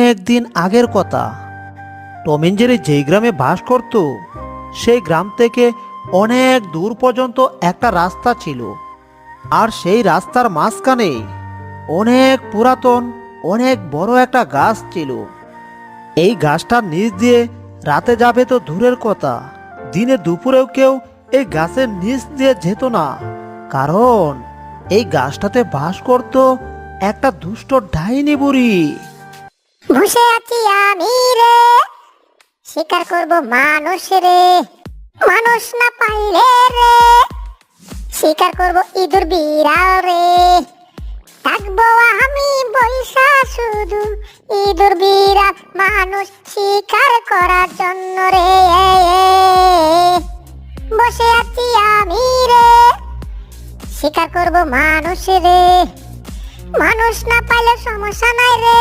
অনেক দিন আগের কথা। টম এন্ড জেরি যেই গ্রামে বাস করত, সেই গ্রাম থেকে অনেক দূর পর্যন্ত একটা রাস্তা ছিল। আর সেই রাস্তার মাঝখানে অনেক পুরাতন, অনেক বড় একটা গাছ ছিল। এই গাছটার নিচ দিয়ে রাতে যাবে তো দূরের কথা, দিনে দুপুরেও কেউ এই গাছের নিচ দিয়ে যেত না। কারণ এই গাছটাতে বাস করত একটা দুষ্ট ডাইনি বুড়ি। বসে আছি আমি রে, শিকার করব মানুষ রে, মানুষ না পাইলে রে শিকার করব ইঁদুর বিড়াল রে। থাকবো আমি বৈশা শুধু ইঁদুর বিড়াল মানুষ শিকার করার জন্য রে। বসে আছি আমি রে, শিকার করব মানুষ রে, মানুষ না পাইলে সমস্যা নাই রে।